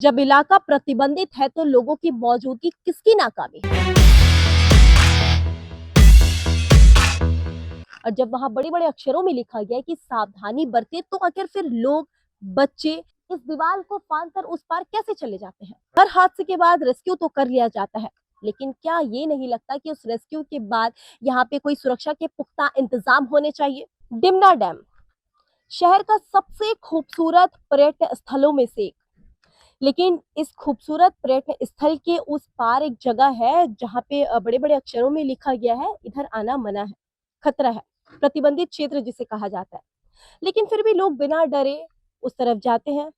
जब इलाका प्रतिबंधित है तो लोगों की मौजूदगी किसकी नाकामी है? और जब वहां बड़े बड़े अक्षरों में लिखा गया है कि सावधानी बरते, तो आखिर फिर लोग, बच्चे इस दीवार को फांद कर उस पार कैसे चले जाते हैं? हर हादसे के बाद रेस्क्यू तो कर लिया जाता है, लेकिन क्या ये नहीं लगता कि उस रेस्क्यू के बाद यहाँ पे कोई सुरक्षा के पुख्ता इंतजाम होने चाहिए? डिमना डैम शहर का सबसे खूबसूरत पर्यटन स्थलों में से एक, लेकिन इस खूबसूरत पर्यटन स्थल के उस पार एक जगह है जहाँ पे बड़े बड़े अक्षरों में लिखा गया है, इधर आना मना है, खतरा है, प्रतिबंधित क्षेत्र जिसे कहा जाता है। लेकिन फिर भी लोग बिना डरे उस तरफ जाते हैं,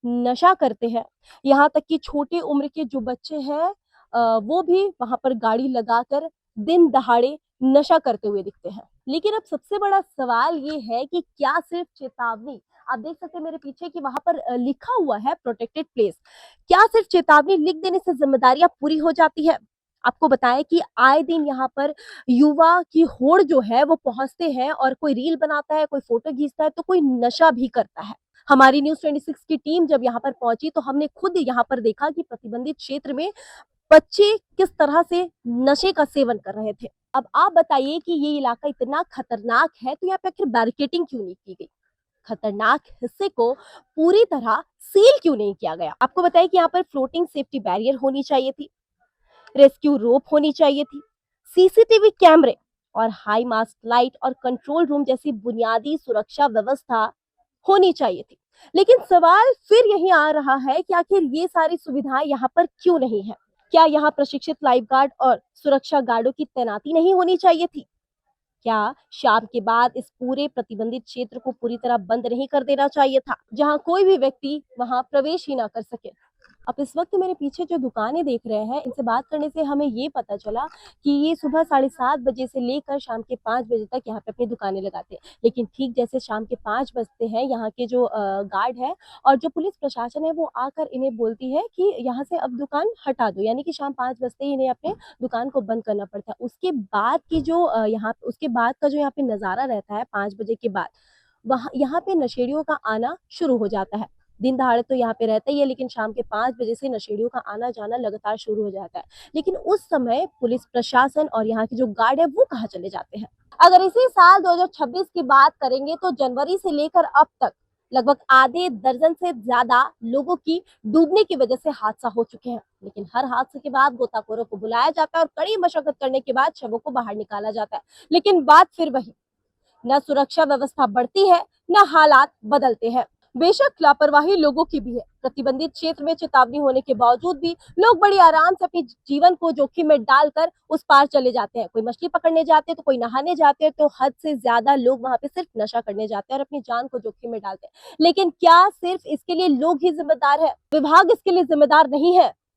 नशा करते हैं। यहाँ तक कि छोटे उम्र के जो बच्चे हैं वो भी वहां पर गाड़ी लगाकर दिन दहाड़े नशा करते हुए दिखते हैं। लेकिन अब सबसे बड़ा सवाल ये है कि क्या सिर्फ चेतावनी, आप देख सकते हैं मेरे पीछे कि वहां पर लिखा हुआ है प्रोटेक्टेड प्लेस, क्या सिर्फ चेतावनी लिख देने से जिम्मेदारियां पूरी हो जाती है? आपको बताएं कि आए दिन यहाँ पर युवा की होड़ जो है वो पहुंचते हैं और कोई रील बनाता है, कोई फोटो खींचता है, तो कोई नशा भी करता है। हमारी न्यूज 26 की टीम जब यहाँ पर पहुंची तो हमने खुद यहाँ पर देखा कि प्रतिबंधित क्षेत्र में बच्चे किस तरह से नशे का सेवन कर रहे थे। अब आप बताइए कि ये इलाका इतना खतरनाक है तो यहाँ पे आखिर बैरिकेडिंग क्यों नहीं की गई? खतरनाक हिस्से को पूरी तरह सील क्यों नहीं किया गया? आपको बताइए कि यहाँ पर फ्लोटिंग सेफ्टी बैरियर होनी चाहिए थी, रेस्क्यू रोप होनी चाहिए थी, सीसीटीवी कैमरे और हाई मास्ट लाइट और कंट्रोल रूम जैसी बुनियादी सुरक्षा व्यवस्था होनी चाहिए थी। लेकिन सवाल फिर यही आ रहा है कि आखिर ये सारी सुविधाएं यहाँ पर क्यों नहीं है? क्या यहाँ प्रशिक्षित लाइफ गार्ड और सुरक्षा गार्डों की तैनाती नहीं होनी चाहिए थी? क्या शाम के बाद इस पूरे प्रतिबंधित क्षेत्र को पूरी तरह बंद नहीं कर देना चाहिए था, जहां कोई भी व्यक्ति वहां प्रवेश ही ना कर सके? अब इस वक्त मेरे पीछे जो दुकानें देख रहे हैं, इनसे बात करने से हमें ये पता चला कि ये सुबह 7:30 बजे से लेकर शाम के 5 बजे तक यहाँ पे अपनी दुकानें लगाते हैं। लेकिन ठीक जैसे शाम के 5 बजते हैं, यहाँ के जो गार्ड है और जो पुलिस प्रशासन है वो आकर इन्हें बोलती है कि यहाँ से अब दुकान हटा दो, यानी कि शाम 5 बजते ही इन्हें अपने दुकान को बंद करना पड़ता है। उसके बाद की जो यहाँ उसके बाद का जो यहाँ पे नज़ारा रहता है 5 बजे के बाद, वहाँ यहाँ पे नशेड़ियों का आना शुरू हो जाता है। दिन दहाड़े तो यहाँ पे रहता ही है, लेकिन शाम के 5 बजे से नशेड़ियों का आना जाना लगातार शुरू हो जाता है। लेकिन उस समय पुलिस प्रशासन और यहाँ के जो गार्ड है वो कहाँ चले जाते हैं? अगर इसी साल 2026 की बात करेंगे तो जनवरी से लेकर अब तक लगभग आधे दर्जन से ज्यादा लोगों की डूबने की वजह से हादसा हो चुके हैं। लेकिन हर हादसे के बाद गोताखोरों को बुलाया जाता है और कड़ी मशक्कत करने के बाद शवों को बाहर निकाला जाता है। लेकिन बात फिर वही, न सुरक्षा व्यवस्था बढ़ती है, न हालात बदलते हैं। बेशक लापरवाही लोगों की भी है। प्रतिबंधित क्षेत्र में चेतावनी होने के बावजूद भी लोग बड़ी आराम से अपने जीवन को जोखिम में डालकर उस पार चले जाते हैं। कोई मछली पकड़ने जाते हैं, तो कोई नहाने जाते हैं, तो हद से ज्यादा लोग वहां पे सिर्फ नशा करने जाते हैं और अपनी जान को जोखिम में डालते हैं। लेकिन क्या सिर्फ इसके लिए लोग ही जिम्मेदार है? विभाग इसके लिए जिम्मेदार नहीं है?